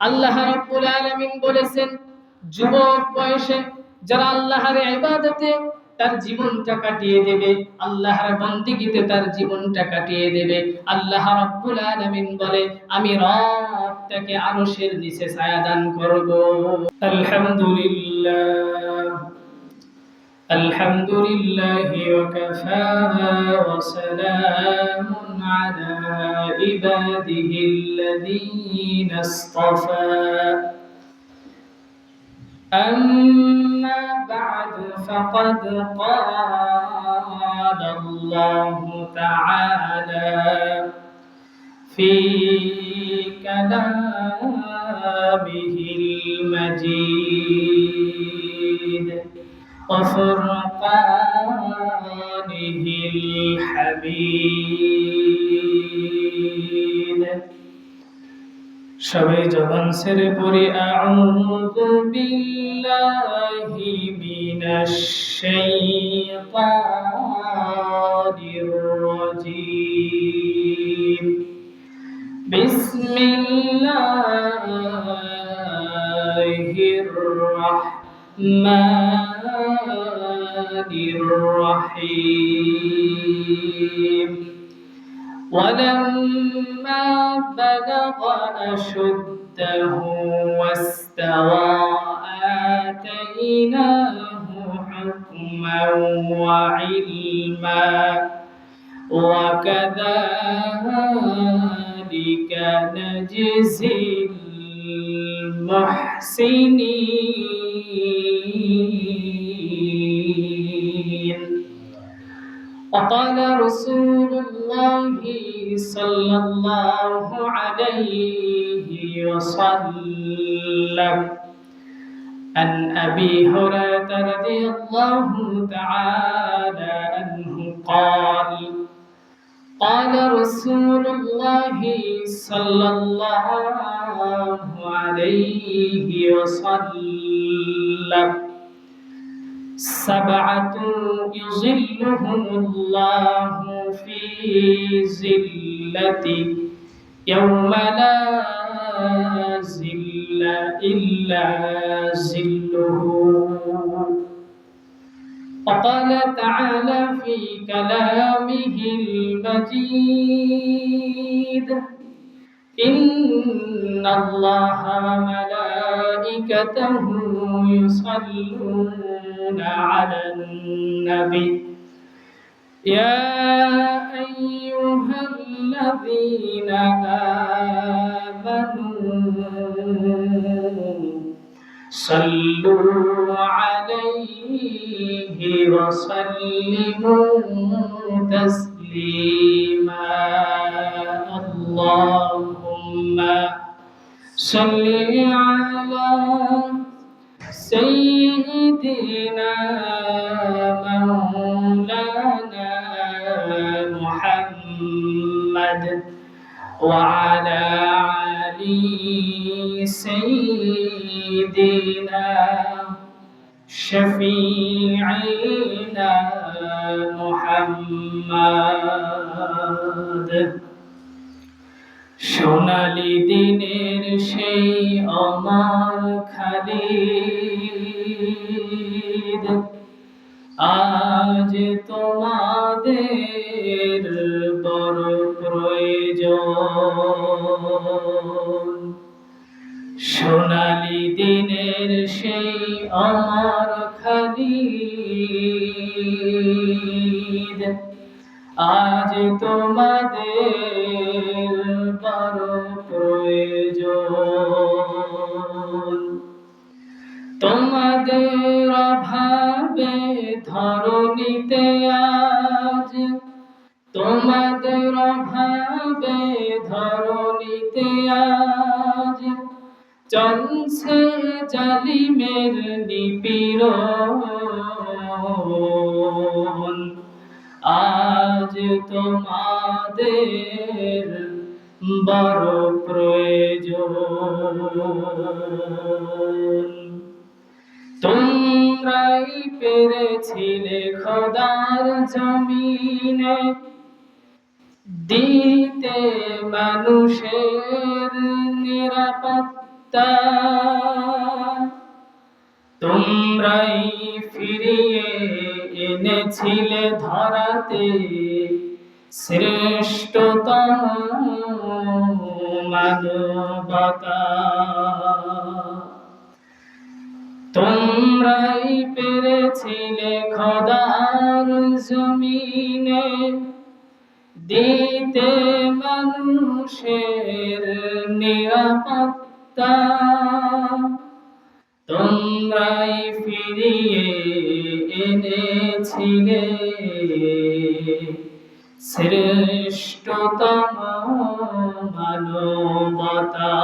আল্লাহ রাব্বুল আলামিন বলেছেন, যুবক বয়সে যারা আল্লাহর ইবাদতে তার জীবনটা কাটিয়ে দেবে, আল্লাহর বান্দিগিতে তার জীবনটা কাটিয়ে দেবে, আল্লাহ রাব্বুল আলামিন বলে আমি রব তাকে আরশের নিচে ছায়া দান করব। আলহামদুলিল্লাহ আলহামদুলিল্লাহি ওয়া কাফা ওয়া সালামুন আলা ইবাদিহিল্লাযীনা ইসতাফা। أما بعد فقد قال الله تعالى في كلامه المجيد وفرقانه الحميد। সবাই জবান ছেড়ে পড়ি আউযু বিল্লাহি মিনাশ শাইতানির রাজীম। বিসমিল্লাহির রাহমানির রাহিম। ولما بلغ أشده واستوى آتيناه حكما وعلما وكذلك نجزي المحسنين. وقال رسول الله صلى الله عليه وسلم عن أبي هريرة رضي الله تعالى عنه قال قال رسول الله صلى الله عليه وسلم سبعة يظلهم الله في ظلته يوم لا ظل إلا ظله. وقال تعالى في كلامه المجيد إن الله وملائكته يصلون على النبي يا أيها الذين آمنوا صلوا عليه وسلموا تسليما. اللهم صل على سيدنا مولانا محمد وعلى آل سيدنا شفيعنا محمد. সোনালি দিনের সেই অমর খালিদ আজ তোমাদের বড় প্রয়োজন। সোনালি দিনের সেই অমর খালিদ আজ তোমাদের বড় প্রয়োজন। তোমাদের অভাবে ধরণীতে আজ, তোমাদের অভাবে ধরণীতে আজ চলছে জালিমের নিপীড়ন। আজ তোমাদের বড় প্রয়োজন। তোমরাই পেরেছিলে খোদার জমিনে দিতে মানুষের নিরাপত্তা সত্তা, তোমরাই ফিরিয়ে এনেছিলে ধরাতে শ্রেষ্ঠতম মানবতা। তোমরাই পেরেছিলে খোদার জমিনে দিতে মানুষের নিরাপত্তা। তোমরাই ফিরিয়ে এনেছিলে শ্রেষ্ঠতম মানবতা।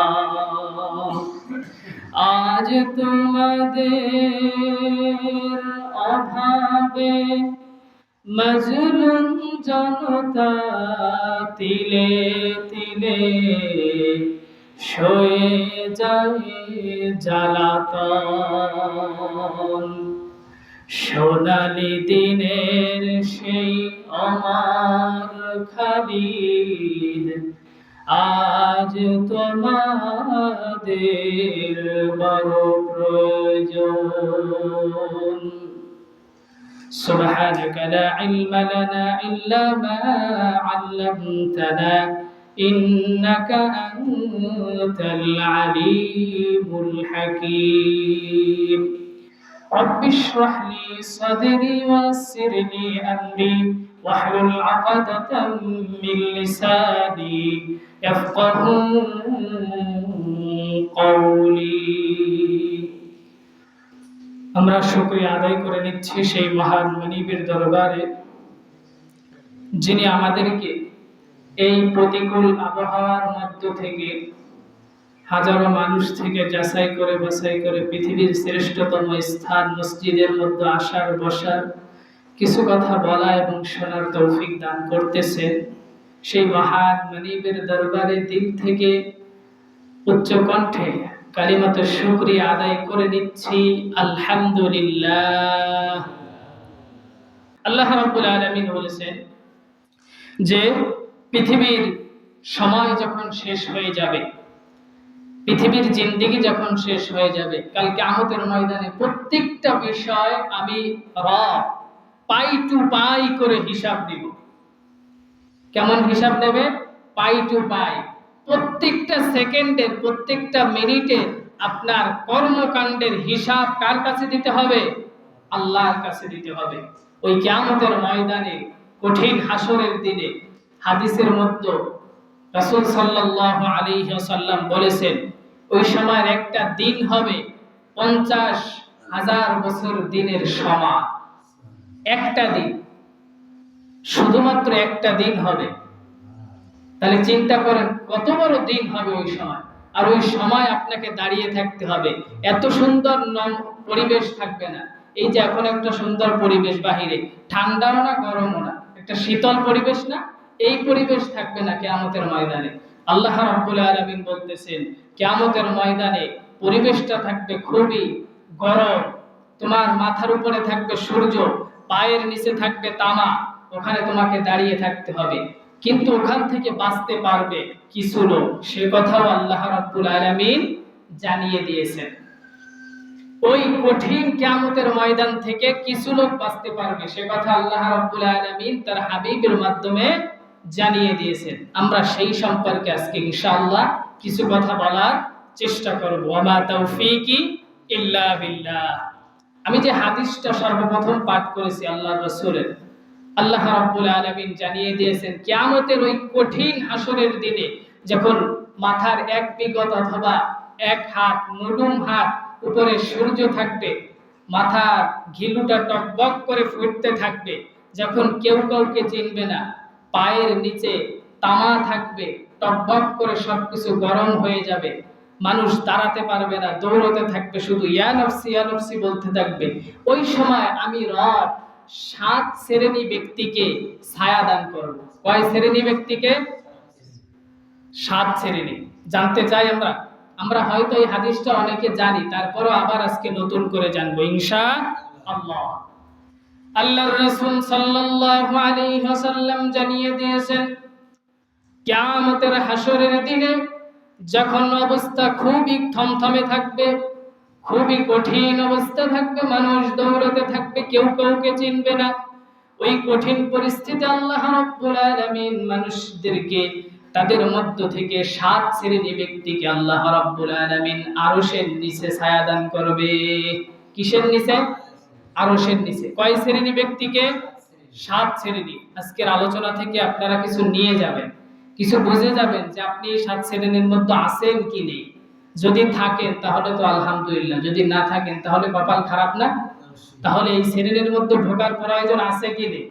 আজ তোমাদের অভাবে মজলুম জনতা তিলে তিলে সয়ে যায় জ্বালাতন। সোনালি দিনের সেই অমর খালিদ আজ তোমাদের বড় প্রয়োজন। سبحانك لا علم لنا إلا ما علمتنا إنك أنت العليم الحكيم رب اشرح لي صدري ويسر لي أمري واحلل عقدة من لساني يفقهوا قولي। আমরা শুকরিয়া আদায় করে নিচ্ছি সেই মহান মনিবের দরবারে, যিনি আমাদেরকে এই প্রতিকূল আবহাওয়ার মধ্য থেকে হাজারো মানুষ থেকে যাচাই করে বাছাই করে পৃথিবীর শ্রেষ্ঠতম স্থান মসজিদের মধ্যে আসার বসার কিছু কথা বলা এবং শোনার তৌফিক দান করতেছেন। সেই মহান মনিবের দরবারে দিল থেকে উচ্চ কণ্ঠে কালিমাতে শুকরিয়া আদায় করে নিচ্ছি আলহামদুলিল্লাহ। আল্লাহ রাব্বুল আলামিন বলেছেন যে পৃথিবীর সময় যখন শেষ হয়ে যাবে, পৃথিবীর জিন্দেগি যখন শেষ হয়ে যাবে, কাল কিয়ামতের ময়দানে প্রত্যেকটা বিষয় আমি রব পাই টু পাই করে হিসাব দেব। কেমন হিসাব নেবে? পাই টু পাই। প্রত্যেকটা সেকেন্ডের, প্রত্যেকটা মিনিটের আপনার কর্মকাণ্ডের হিসাব কার কাছে দিতে হবে? আল্লাহর কাছে দিতে হবে। ওই কিয়ামতের ময়দানে, কঠিন হাসরের দিনে হাদিসের মধ্যে রাসূল সাল্লাল্লাহু আলাইহি ওয়াসাল্লাম বলেছেন, ওই সময়ের একটা দিন হবে 50,000 বছর দিনের সমান। একটা দিন, শুধুমাত্র একটা দিন হবে। তাহলে চিন্তা করেন কত বড় দিন হবে ওই সময়। আর ওই সময় আপনাকে দাঁড়িয়ে থাকতে হবে। এত সুন্দর পরিবেশ থাকবে না। এই যে এখন একটা সুন্দর পরিবেশ, বাহিরে ঠান্ডাও না গরমও না, একটা শীতল পরিবেশ না, এই পরিবেশ থাকবে না কিয়ামতের ময়দানে। আল্লাহ রাব্বুল আলামিন বলতেছেন, কিয়ামতের ময়দানে পরিবেশটা থাকবে খুবই গরম। তোমার মাথার উপরে থাকবে সূর্য, পায়ের নিচে থাকবে তামা। ওখানে তোমাকে দাঁড়িয়ে থাকতে হবে। কিন্তু ওখান থেকে বাঁচতে পারবে কিছু লোক, সে কথাও আল্লাহ রাব্বুল আলামিন জানিয়ে দিয়েছেন। ওই কঠিন কিয়ামতের ময়দান থেকে কিছু লোক বাঁচতে পারবে, সে কথা আল্লাহ রাব্বুল আলামিন তার হাবিবের মাধ্যমে জানিয়ে দিয়েছেন। আমরা সেই সম্পর্কে আজকে ইনশাআল্লাহ কিছু কথা বলার চেষ্টা করব। ওয়া তাওফীকি ইল্লা বিল্লাহ। আমি যে হাদিসটা সর্বপ্রথম পাঠ করেছি আল্লাহর রাসূলের, আল্লাহ রাব্বুল আলামিন জানিয়ে দিয়েছেন কিয়ামতের ওই কঠিন হাসরের দিনে যখন মাথার এক বিগত অথবা এক হাত, মুডুম হাত উপরে সূর্য থাকবে, মাথার ঘিলুটা টকবক করে ফুটতে থাকবে, যখন কেউ কাউকে চিনবে না, পায়ের নিচে তামা থাকবে, টকবক করে সবকিছু গরম হয়ে যাবে, মানুষ দাঁড়াতে পারবে না, দৌড়তে থাকবে, শুধু ইয়া নফসি বলতে থাকবে। ওই সময় আমি রব 7 শ্রেণী ব্যক্তিকে ছায়া দান করব। কয় শ্রেণী ব্যক্তিকে? 7 শ্রেণী। জানতে চাই আমরা হয়তো এই হাদিসটা অনেকে জানি, তারপরও আবার আজকে নতুন করে জানবো ইনশাআল্লাহ। আল্লাহর রাসূল সাল্লাল্লাহু আলাইহি ওয়াসাল্লাম জানিয়ে দিয়েছেন কিয়ামতের হাসরের দিনে যখন অবস্থা খুবই থমথমে থাকবে, খুবই কঠিন অবস্থা থাকবে, মানুষ দৌড়াতে থাকবে, কেউ কাউকে চিনবে না, ওই কঠিন পরিস্থিতি আল্লাহ রাব্বুল আলামিন মানুষদেরকে তাদের মধ্য থেকে 7 শ্রেণীর ব্যক্তিকে আল্লাহ রাব্বুল আলামিন আরশের নিচে ছায়া দান করবে। কিসের নিচে? আরশের নিচে। কয় শ্রেণী ব্যক্তিকে? 7 শ্রেণী। আজকের আলোচনা থেকে আপনারা কিছু নিয়ে যাবেন, কিছু বুঝে যাবেন যে আপনি এই 7 শ্রেণীর মধ্যে আছেন কি নেই। যদি থাকেন তাহলে তো আলহামদুলিল্লাহ, যদি না থাকেন তাহলে কপাল খারাপ না? তাহলে এই শ্রেণীর মধ্যে ঢোকার প্রয়োজন আছে কি নেই?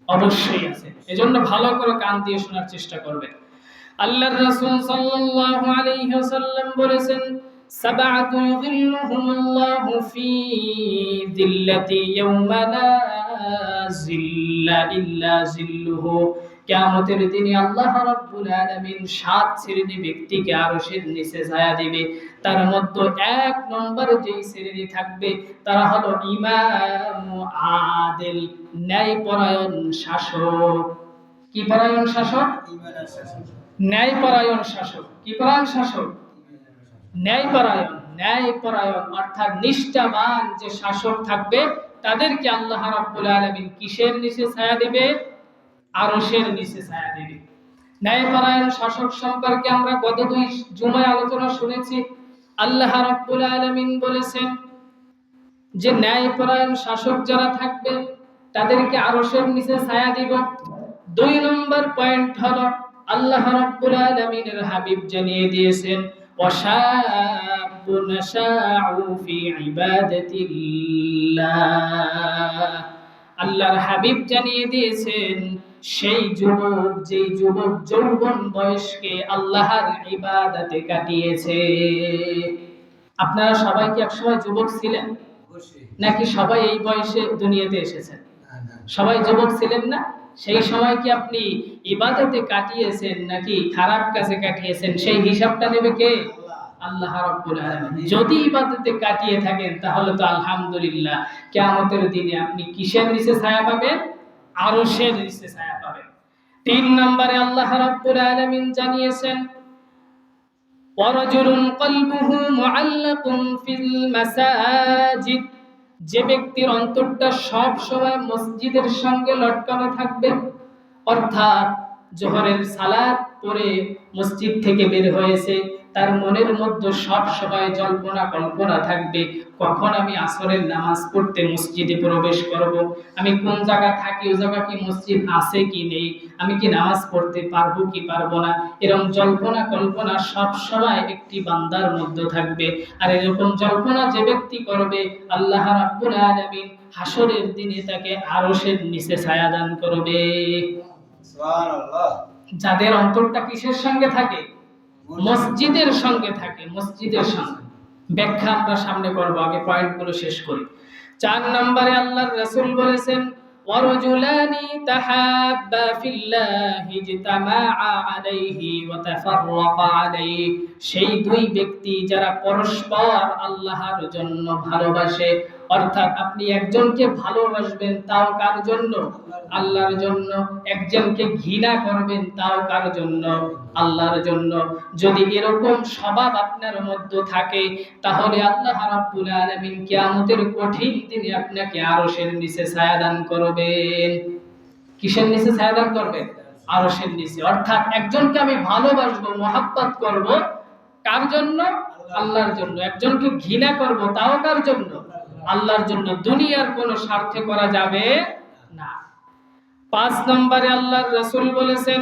অবশ্যই আছে। এজন্য ভালো করে কান দিয়ে শোনার চেষ্টা করবেন। আল্লাহর রাসূল সাল্লাল্লাহু আলাইহি ওয়াসাল্লাম বলেছেন, সাবআতু ইযিল্লুহুমুল্লাহু ফি যিল্লাতি ইয়াওমা লা যিল্লা ইল্লা যিল্লুহু। কিয়ামতের দিনে আল্লাহ রাব্বুল আলামিন 7 শ্রেণী ব্যক্তিকে আরশের নিচে ছায়া দিবে। তার মধ্যে 1 নম্বর যেই শ্রেণী থাকবে তারা হলো ইমাম আদিল, ন্যায়পরায়ণ শাসক। কি পরায়ণ শাসক? ন্যায়পরায়ণ শাসক। কি পরায়ণ শাসক? ন্যায়পরায়ণ। ন্যায়পরায়ণ অর্থাৎ নিষ্ঠাবান যে শাসক থাকবে তাদেরকে আল্লাহ রাব্বুল আলামিন কিসের নিচে ছায়া দিবে? আরশের নিচে ছায়া দিবে। ন্যায়পরায়ণ শাসক সম্পর্কে আমরা গত 2 জুমায় আলোচনা শুনেছি। আল্লাহ রাব্বুল আলামিন বলেছেন যে ন্যায়পরায়ণ শাসক যারা থাকবে তাদেরকে আরশের নিচে ছায়া দিব। 2 নম্বর পয়েন্ট হলো আল্লাহ রাব্বুল আলামিনের হাবিব জানিয়ে দিয়েছেন, ওয়াশাবুন শাউ ফি ইবাদাতিল্লাহ। আল্লাহর হাবিব জানিয়ে দিয়েছেন সেই যুবক, যেই যুবক যৌবন বয়সকে আল্লাহর ইবাদতে কাটিয়েছে। আপনারা সবাই কি একসময় যুবক ছিলেন? নাকি সবাই এই বয়সে দুনিয়াতে এসেছেন? সবাই যুবক ছিলেন না? সেই সময় কি আপনি ইবাদতে কাটিয়েছেন নাকি খারাপ কাজে কাটিয়েছেন, সেই হিসাবটা নেবে কে? আল্লাহ রাব্বুল আলামিন। যদি ইবাদতে কাটিয়ে থাকেন তাহলে তো আলহামদুলিল্লাহ, কিয়ামতের দিনে আপনি কিসের নিচে ছায়া পাবেন? আরশের নিচে ছায়া পাবেন। 3 নম্বরে আল্লাহ রাব্বুল আলামিন জানিয়েছেন, ওয়ারাজুলুন কলবুহু মুআল্লাকুন ফিল মাসাজিদ। যে ব্যক্তির অন্তরটা সব সময় মসজিদের সঙ্গে লটকানো থাকবে, অর্থাৎ জোহরের সালাত পড়ে মসজিদ থেকে বের হয়েছে, তার মনের মধ্যে সব সময় জল্পনা কল্পনা থাকবে, কখন আমি আসরের নামাজ পড়তে মসজিদে প্রবেশ করব, আমি কোন জায়গা থাকি, ওই জায়গা কি মসজিদ আছে কি নেই, আমি কি নামাজ পড়তে পারবো কি পারবো না, এরকম জল্পনা কল্পনা সব সময় একটি বান্দার মধ্যে থাকবে। আর এরকম জল্পনা যে ব্যক্তি করবে আল্লাহ রাব্বুল আলামিন হাসরের দিনে তাকে আরশের নিচে ছায়া দান করবে। সুবহানাল্লাহ। যাদের অন্তরটা কিসের সঙ্গে থাকে? মসজিদের সঙ্গে থাকে। মসজিদের সঙ্গে। ব্যাখ্যা আমরা সামনে করব, আগে পয়েন্টগুলো শেষ করি। 4 নম্বরে আল্লাহর রাসূল বলেছেন, ওয়ারজুলানি তাহাব্বা ফিল্লাহি ইজতামাআ আলাইহি ওয়া তাফাররাকা আলাইহি। সেই 2 ব্যক্তি যারা পরস্পর আল্লাহর জন্য ভালোবাসে, অর্থাৎ আপনি একজনকে ভালোবাসবেন তাও কার জন্য? আল্লাহর জন্য। একজনকে ঘৃণা করবেন তাও কার জন্য? আল্লাহর জন্য। যদি এরকম স্বভাব আপনার মধ্যে থাকে তাহলে আল্লাহ রাব্বুল আলামিন কিয়ামতের কঠিন দিনে আপনাকে আরশের নিচে ছায়া দান করবেন। কিসের নিচে ছায়া দান করবেন? আরশের নিচে। অর্থাৎ একজনকে আমি ভালোবাসবো, মহব্বত করব, কার জন্য? আল্লাহর জন্য। একজনকে ঘৃণা করব তাও কার জন্য? আল্লাহর জন্য। দুনিয়ার কোনো স্বার্থে করা যাবে না। 5 নম্বরে আল্লাহর রাসূল বলেছেন,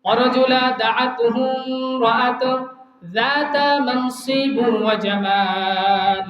ওয়ারাজুলা দাআতুহু রাআত যাতা মানসিব ওয়া জামাল।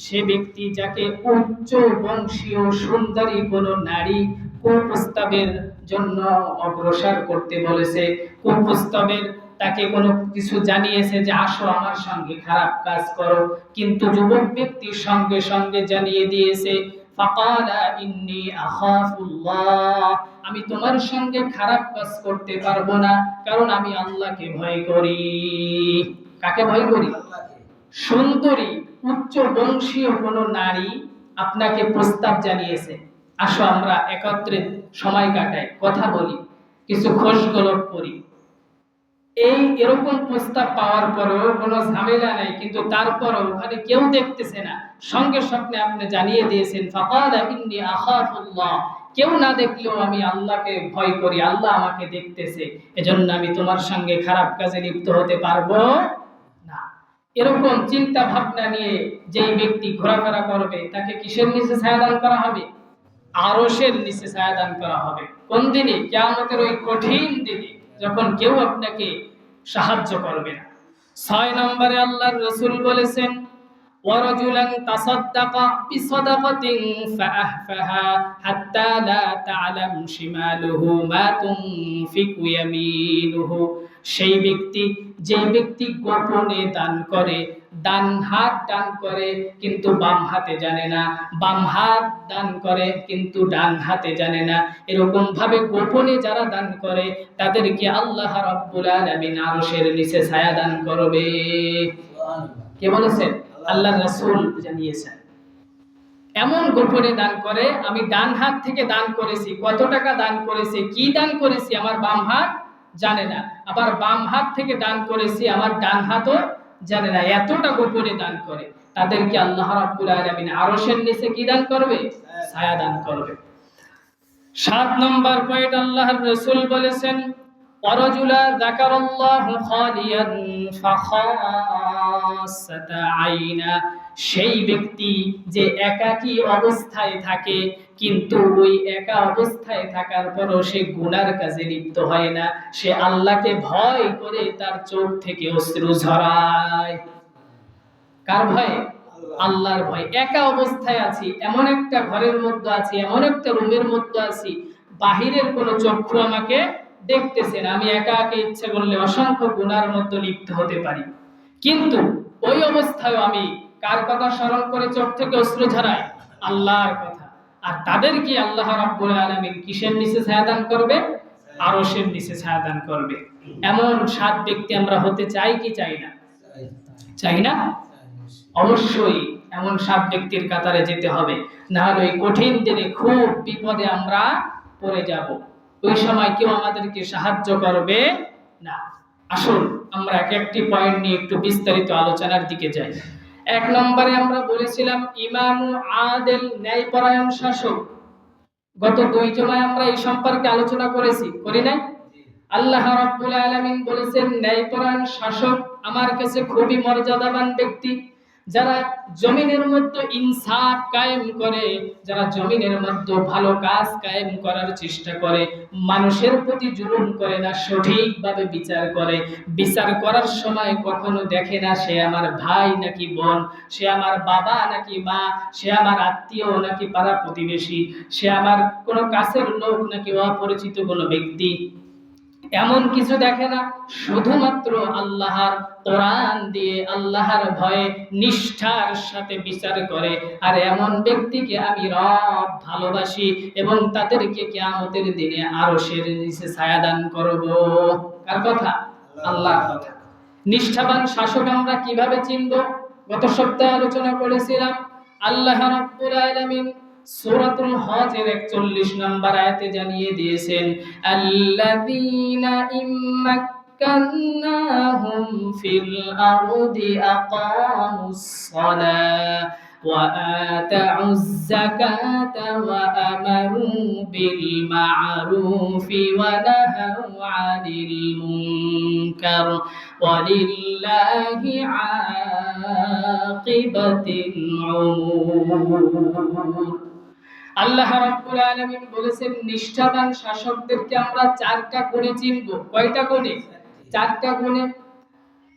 সে ব্যক্তি যাকে উচ্চ বংশীয় সুন্দরী কোন নারী কুপ্রস্তাবের জন্য অগ্রসর করতে বলেছে, কুপ্রস্তাবের তাকে কোনো কিছু জানিয়েছে যে আসো আমার সঙ্গে খারাপ কাজ করো, কিন্তু যুবক ব্যক্তি সঙ্গে সঙ্গে জানিয়ে দিয়েছে, ফাকালা ইন্নী আখাফুল্লাহ, আমি তোমার সঙ্গে খারাপ কাজ করতে পারবো না, কারণ আমি আল্লাহকে ভয় করি। কাকে ভয় করি? সুন্দরী উচ্চ বংশীয় কোন নারী আপনাকে প্রস্তাব জানিয়েছে, আসো আমরা একত্রে সময় কাটাই, কথা বলি, কিছু খোশ গল্প করি। এরকম প্রস্তাব পাওয়ার পরেও কোনো ঝামেলা নাই, কিন্তু তারপরও ওখানে কেউ দেখতেছে না, সঙ্গে স্বপ্নে আপনি জানিয়ে দিয়েছেন ফাকালা ইন্নী আখাফুল্লাহ, কেউ না দেখলেও আমি আল্লাহকে ভয় করি, আল্লাহ আমাকে দেখতেছে, এজন্য আমি তোমার সঙ্গে খারাপ কাজে লিপ্ত হতে পারবো না। এরকম চিন্তা ভাবনা নিয়ে যেই ব্যক্তি ঘোরাফেরা করবে তাকে কিসের নিচে ছায়াদান করা হবে? আরশের নিচে ছায়াদান করা হবে। কোন দিনে? কিয়ামতের ওই কঠিন দিনে, যখন কেউ আপনাকে সাহায্য করবে না। 6 নম্বরে আল্লাহর রাসূল বলেছেন ওয়ারাজুলান তাসাদ্দাকা বিসাদাকাতিন ফাআহফাহা হাত্তা লা তা'লাম শিমালুহু মা তুনফিকু ইয়ামিনুহু, সেই ব্যক্তি যে ব্যক্তি গোপনে দান করে, ডান হাত দান করে কিন্তু বাম হাতে জানে না, বাম হাত দান করে কিন্তু ডান হাতে জানে না, এরকম ভাবে গোপনে যারা দান করে তাদেরকে আল্লাহ রাব্বুল আলামিন আরশের নিচে ছায়া দান করবে। কে বলেছেন? আল্লাহর রাসূল জানিয়েছেন। এমন গোপনে দান করে, আমি ডান হাত থেকে দান করেছি, কত টাকা দান করেছি, কি দান করেছি আমার বাম হাত জানে না, আবার বাম হাত থেকে দান করেছি আমার ডান হাতও জানে না, এতটা গোপনে দান করে, তাদেরকে আল্লাহ রাব্বুল আলামিন আরশের নিচে কি দান করবে? ছায়া দান করবে। 7 নম্বর পয়েন্ট আল্লাহর রাসূল বলেছেন ওয়ারাজুলা যাকারাল্লাহু খালিয়ান ফাখাসাতা আইনা, সেই ব্যক্তি যে একাকী অবস্থায় থাকে কিন্তু ওই একা অবস্থায় থাকার পরও সে গুনার কাজে লিপ্ত হয় না, সে আল্লাহকে ভয় করে তার চোখ থেকে অশ্রু ঝরায়। কার ভয়ে? আল্লাহর ভয়। একা অবস্থায় আছি, এমন একটা ঘরের মধ্যে আছি, এমন একটা রুমের মধ্যে আছি, বাহিরের কোনো চক্ষু আমাকে দেখতেছে না, আমি একা একা ইচ্ছে করলে অসংখ্য গুনার মধ্যে লিপ্ত হতে পারি, কিন্তু ওই অবস্থায় আমি কার কথা স্মরণ করে চোখ থেকে অশ্রু ঝরাই? আল্লাহর কথা। আর তাদেরকে আল্লাহ রাব্বুল আলামিন কিসের নিচে ছায়াদান করবে? আরশের নিচে ছায়াদান করবে। এমন 7 ব্যক্তি আমরা হতে চাই কি চাই না? চাই না? অবশ্যই এমন 7 ব্যক্তির কাতারে যেতে হবে, না হলে ওই কঠিন দিনে খুব বিপদে আমরা পড়ে যাব, ওই সময় কেউ আমাদেরকে সাহায্য করবে না। আসুন আমরা একটি পয়েন্ট নিয়ে একটু বিস্তারিত আলোচনার দিকে যাই। 1 নম্বরে আমরা বলেছিলাম ইমামু আদিল, ন্যায়পরায়ণ শাসক। গত 2 জমায় আমরা এই সম্পর্কে আলোচনা করেছি, করি নাই? আল্লাহ রাব্বুল আলামিন বলেছেন ন্যায়পরায়ণ শাসক আমার কাছে খুবই মর্যাদাবান ব্যক্তি, যারা জমিনের মধ্যে ইনসাফ কায়েম করে, যারা জমিনের মধ্যে ভালো কাজ কায়েম করার চেষ্টা করে, মানুষের প্রতি জুলুম করে না, সঠিকভাবে বিচার করে, বিচার করার সময় কখনো দেখে না সে আমার ভাই নাকি বোন, সে আমার বাবা নাকি মা, সে আমার আত্মীয় নাকি পাড়া প্রতিবেশী, সে আমার কোনো কাছের লোক নাকি অপরিচিত কোনো ব্যক্তি, এমন কিছু দেখে না, শুধুমাত্র আল্লাহর কোরআন দিয়ে আল্লাহর ভয়ে নিষ্ঠার সাথে বিচার করে। আর এমন ব্যক্তিকে আমি রব ভালোবাসি এবং তাদেরকে কিয়ামতের দিনে আরশের নিচে ছায়াদান করব। কার কথা? আল্লাহর কথা। নিষ্ঠাবান শাসক আমরা কিভাবে চিনব? গত সপ্তাহে আলোচনা করেছিলাম আল্লাহ রাব্বুল আলামিন সূরাতুল হজের 41 নম্বর আয়াতে জানিয়ে দিয়েছেন আল্লাযীনা ইম্মাক্কান্নাহুম ফিল আরদি আকামুস সালাহ ওয়া আতাউয যাকাতা ওয়া আমারু বিল মা'রুফি ওয়া নাহাউ আনিল মুনকার ওয়ালিল্লাহি আকিবাতুল উমুর। আল্লাহ রাব্বুল আলামিন বলেছেন নিষ্ঠাবান শাসকদেরকে আমরা 4টা গুণে চিনব। কয়টা গুণে? 4টা গুণে।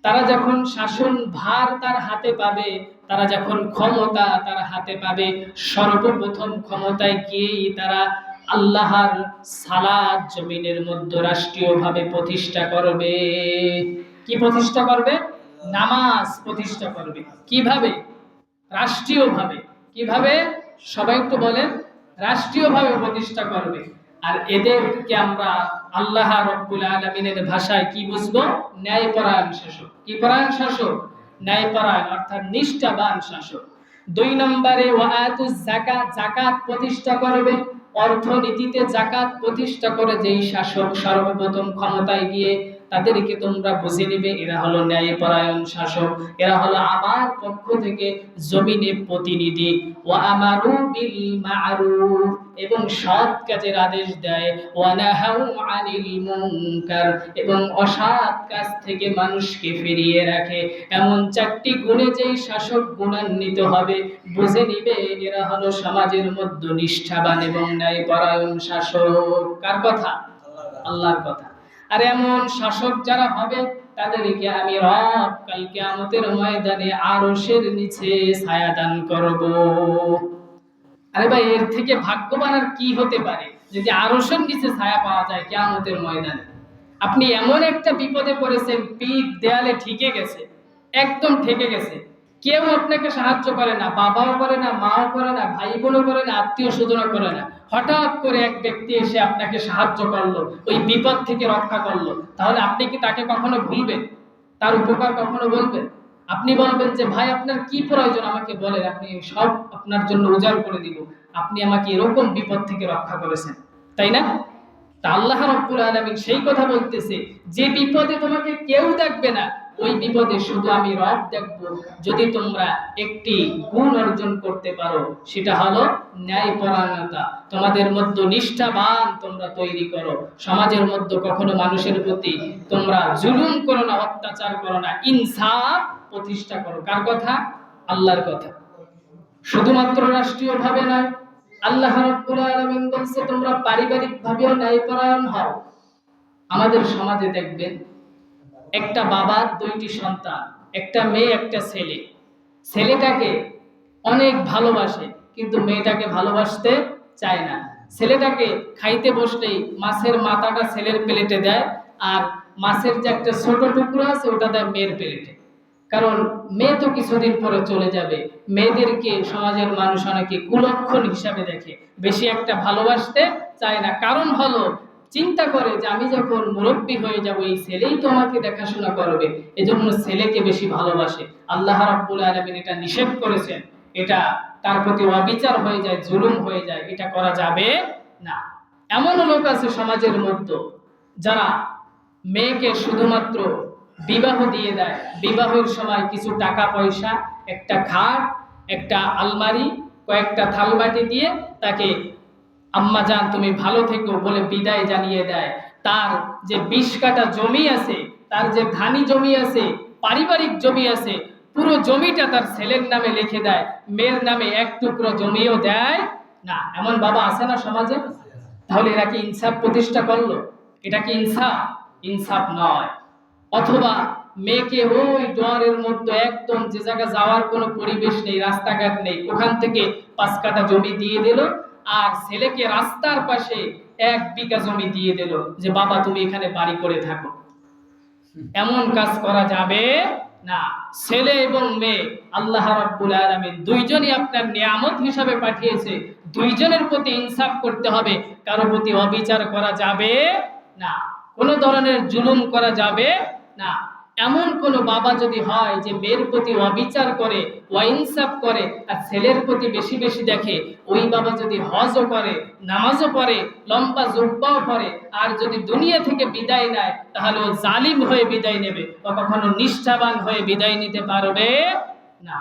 তারা যখন শাসন ভার তার হাতে পাবে, তারা যখন ক্ষমতা তার হাতে পাবে, সর্বপ্রথম ক্ষমতায় গিয়েই তারা আল্লাহর সালাত জমিনের মধ্যে রাষ্ট্রীয়ভাবে প্রতিষ্ঠা করবে। কি প্রতিষ্ঠা করবে? নামাজ প্রতিষ্ঠা করবে। কিভাবে? রাষ্ট্রীয়ভাবে। কিভাবে? সবাই একটু বলেন। রাষ্ট্রীয়ভাবে প্রতিষ্ঠা করবে। আর এদেরকে আমরা আল্লাহ রাব্বুল আলামিনের ভাষায় কি বুঝবো? ন্যায়পরায়ণ শাসক। কি পরায়ণ শাসক? ন্যায়পরায়ণ, অর্থাৎ নিষ্ঠাবান শাসক। 2 নম্বরে ওয়াআতুজ যাকাত, যাকাত প্রতিষ্ঠা করবে। অর্থনীতিতে যাকাত প্রতিষ্ঠা করে যেই শাসক সর্বপ্রথম ক্ষমতায় গিয়ে তাদেরকে তোমরা বুঝে নিবে এরা হলো ন্যায়পরায়ণ শাসক, এরা হলো আমার পক্ষ থেকে জমিনে প্রতিনিধি। ওয়া আমারু বিল মা'রুফ, এবং সৎ কাজের আদেশ দেয়, ওয়া নাহাউ আনিল মুনকার, এবং অসৎ কাজ থেকে মানুষকে ফিরিয়ে রাখে। এমন চারটি গুণে যেই শাসক গুণান্বিত হবে, বুঝে নিবে এরা হলো সমাজের মধ্যে নিষ্ঠাবান এবং ন্যায়পরায়ণ শাসক। কার কথা? আল্লাহর কথা। আর এমন শাসক যারা হবে তাদেরকে আমি রব কাল কিয়ামতের ময়দানে আরশের নিচে ছায়া দান করব। আরে ভাই, এর থেকে ভাগ্যবান আর কি হতে পারে যদি আরশের নিচে ছায়া পাওয়া যায় কিয়ামতের ময়দানে। আপনি এমন একটা বিপদে পড়েছেন, পিঠ দেয়ালে ঠেকে গেছে, একদম ঠেকে গেছে, কেউ আপনাকে সাহায্য করে না, বাবাও করে না, মাও করে না, ভাই বোনও করে না, আত্মীয় স্বজনও করে না। হঠাৎ করে এক ব্যক্তি এসে আপনাকে সাহায্য করলো, ওই বিপদ থেকে রক্ষা করলো, তাহলে আপনি কি তাকে কখনো ভুলবেন? তার উপকার কখনো বলবেন? আপনি বলবেন যে ভাই আপনার কি প্রয়োজন আমাকে বলেন, আপনি সব আপনার জন্য উজাড় করে দিব, আপনি আমাকে এরকম বিপদ থেকে রক্ষা করেছেন, তাই না? তা আল্লাহ রাব্বুল আলামিন সেই কথা বলতেছে, যে বিপদে তোমাকে কেউ দেখবে না, ওই বিপদে শুধু আমি রব দেখব যদি তোমরা একটি গুণ অর্জন করতে পারো, সেটা হলো ন্যায়পরায়ণতা। তোমাদের মধ্যে নিষ্ঠাবান তোমরা তৈরি করো, সমাজের মধ্যে কখনো মানুষের প্রতি তোমরা জুলুম করো না, অত্যাচার করো না, ইনসাফ প্রতিষ্ঠা করো। কার কথা? আল্লাহর কথা। শুধুমাত্র রাষ্ট্রীয়ভাবে নয়, আল্লাহ রাব্বুল আলামিন বলছে তোমরা পারিবারিকভাবেও ন্যায়পরায়ণ হও। আমাদের সমাজে দেখবেন একটা বাবার দুইটি সন্তান, একটা মেয়ে একটা ছেলে। ছেলেটাকে অনেক ভালোবাসে কিন্তু মেয়েটাকে ভালোবাসতে চায় না। ছেলেটাকে খাইতে বসলেই মাছের মাথাটা ছেলের প্লেটে দেয়, আর মাছের যে একটা ছোট টুকরো আছে ওটা দেয় মেয়ের প্লেটে। কারণ মেয়ে তো কিছুদিন পরে চলে যাবে। মেয়েদেরকে সমাজের মানুষ অনেকে কুলক্ষণ হিসাবে দেখে, বেশি একটা ভালোবাসতে চায় না। কারণ হলো চিন্তা করে যে আমি যখন মুরব্বী হয়ে যাব এই ছেলেই তো আমাকে দেখাশোনা করবে, এজন্য ছেলেকে বেশি ভালোবাসে। আল্লাহ রাব্বুল আলামিন এটা নিষেধ করেছেন, এটা তার প্রতি অবিচার হয়ে যায়, জুলুম হয়ে যায়, এটা করা যাবে না। এমন লোক আছে সমাজের মধ্যে যারা মেয়েকে শুধুমাত্র বিবাহ দিয়ে দেয়, বিবাহের সময় কিছু টাকা পয়সা, একটা খাট, একটা আলমারি, কয়েকটা থালবাটি দিয়ে তাকে আম্মা জান তুমি ভালো থেকো বলে বিদায় জানিয়ে দেয়। তার যে 20 কাঠা জমি আছে, তার যে ধানি জমি আছে, পারিবারিক জমি আছে, পুরো জমিটা তার ছেলের নামে লিখে দেয়, মেয়ের নামে এক টুকরো জমিও দেয় না। এমন বাবা আছে না সমাজে? তাহলে এরা কি ইনসাফ প্রতিষ্ঠা করলো? এটা কি ইনসাফ? ইনসাফ নয়। অথবা মেয়েকে ওই ডোয়ারের মধ্যে একদম যে জায়গা যাওয়ার কোনো পরিবেশ নেই, রাস্তাঘাট নেই, ওখান থেকে 5 কাঠা জমি দিয়ে দিল, আর ছেলেকে রাস্তার পাশে 1 বিঘা জমি দিয়ে দিল যে বাবা তুমি এখানে বাড়ি করে থাকো। এমন কাজ করা যাবে না। ছেলে এবং মেয়ে আল্লাহ রাব্বুল আলামিন দুইজনই আপনার নিয়ামত হিসাবে পাঠিয়েছে, দুইজনের প্রতি ইনসাফ করতে হবে, কারো প্রতি অবিচার করা যাবে না, কোনো ধরনের জুলুম করা যাবে না। এমন কোন বাবা যদি হয় যে মেয়ের প্রতি অবিচার করে, ওয়াইনসাফ করে, আর ছেলের প্রতি বেশি বেশি দেখে, ওই বাবা যদি হজও করে, নামাজও পড়ে, লম্বা জুব্বাও পড়ে, আর যদি দুনিয়া থেকে বিদায় নেয়, তাহলে ও জালিম হয়ে বিদায় নেবে, ও কখনো নিষ্ঠাবান হয়ে বিদায় নিতে পারবে না।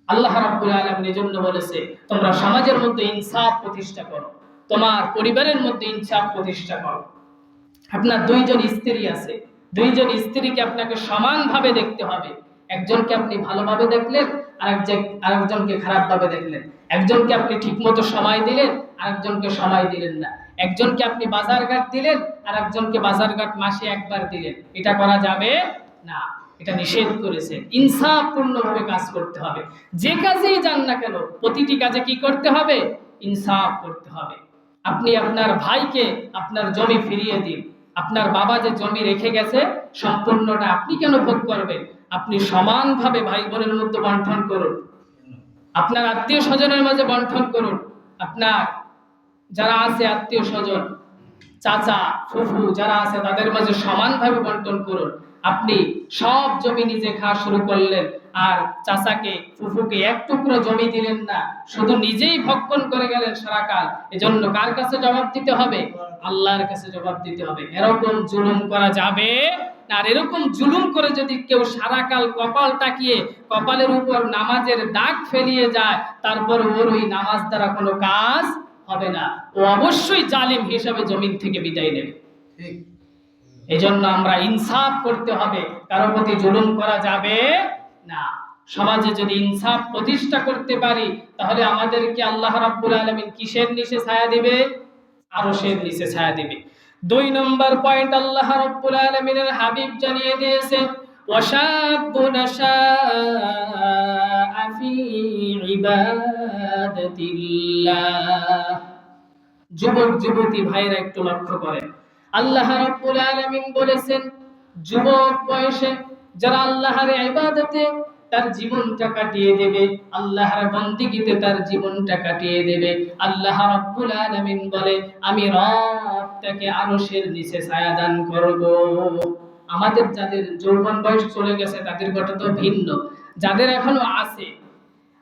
আল্লাহ রাব্বুল আলামিন এজন্য বলেছে তোমরা সমাজের মধ্যে ইনসাফ প্রতিষ্ঠা করো, তোমার পরিবারের মধ্যে ইনসাফ প্রতিষ্ঠা করো। আপনার 2 জন স্ত্রী আছে, 2 জন স্ত্রীকে আপনাকে সমানভাবে দেখতে হবে। একজনকে আপনি ভালোভাবে দেখলেন, আরেকজনকে খারাপভাবে দেখলেন। একজনকে আপনি ঠিকমতো সময় দিলেন, আরেকজনকে সময় দিলেন না। একজনকে আপনি বাজারঘাট দিলেন, আরেকজনকে বাজারঘাট মাসে একবার দিলেন। এটা করা যাবে না, এটা নিষেধ করেছেন। ইনসাফপূর্ণভাবে কাজ করতে হবে। যে কাজেই যান না কেন, প্রতিটি কাজে কি করতে হবে? ইনসাফ করতে হবে। আপনি আপনার ভাইকে আপনার জমি ফিরিয়ে দিন। আপনার বাবা যে জমি রেখে গেছে সম্পূর্ণটা আপনি কেন ভোগ করবেন? আপনি সমানভাবে ভাই বোনের মধ্যে বন্টন করুন, আপনার আত্মীয় স্বজনের মাঝে বন্টন করুন। আপনার যারা আছে আত্মীয় স্বজন, চাচা ফুফু যারা আছে তাদের মাঝে সমানভাবে বন্টন করুন। আপনি সব জমি নিজে খাওয়া শুরু করলেন, আর চাচাকে ফুফুকে এক টুকরো জমি দিলেন না, শুধু নিজেই ভক্ষণ করে গেলেন সারাকাল। এজন্য কার কাছে জবাব দিতে হবে? আল্লাহর কাছে জবাব দিতে হবে। এরকম জুলুম করা যাবে না। আর এরকম জুলুম করে যদি কেউ সারাকাল কপাল টাকিয়ে কপালের উপর নামাজের দাগ ফেলিয়ে যায়, তারপর ওর ওই নামাজ দ্বারা কোনো কাজ হবে না, ও অবশ্যই জালিম হিসাবে জমিন থেকে বিদায় নেবে। ঠিক। এজন্য আমরা ইনসাফ করতে হবে, কারো প্রতি জুলুম করা যাবে না। সমাজে যদি ইনসাফ প্রতিষ্ঠা করতে পারি, তাহলে আমাদেরকে আল্লাহ রাব্বুল আলামিন কিসের নিচে ছায়া দিবে? আরশের নিচে ছায়া দিবে। 2 নম্বর পয়েন্ট, আল্লাহ রাব্বুল আলামিনের হাবিব জানিয়ে দিয়েছে, ওয়াশাবুন শাআ ফি ইবাদাতিল্লাহ। যুবক যুবতী ভাইরা একটু লক্ষ্য করেন, আল্লাহ রাব্বুল আলামিন বলেছেন, যুবক বয়সে যারা আল্লাহর ইবাদতে তার জীবনটা কাটিয়ে দেবে, আল্লাহর বন্দেগীতে তার জীবনটা কাটিয়ে দেবে, আল্লাহ রাব্বুল আলামিন বলে আমি রব তাকে আরশের নিচে ছায়া দান করব। আমাদের যাদের যৌবন বয়স চলে গেছে তাদের কথা তো ভিন্ন, যাদের এখনো আছে,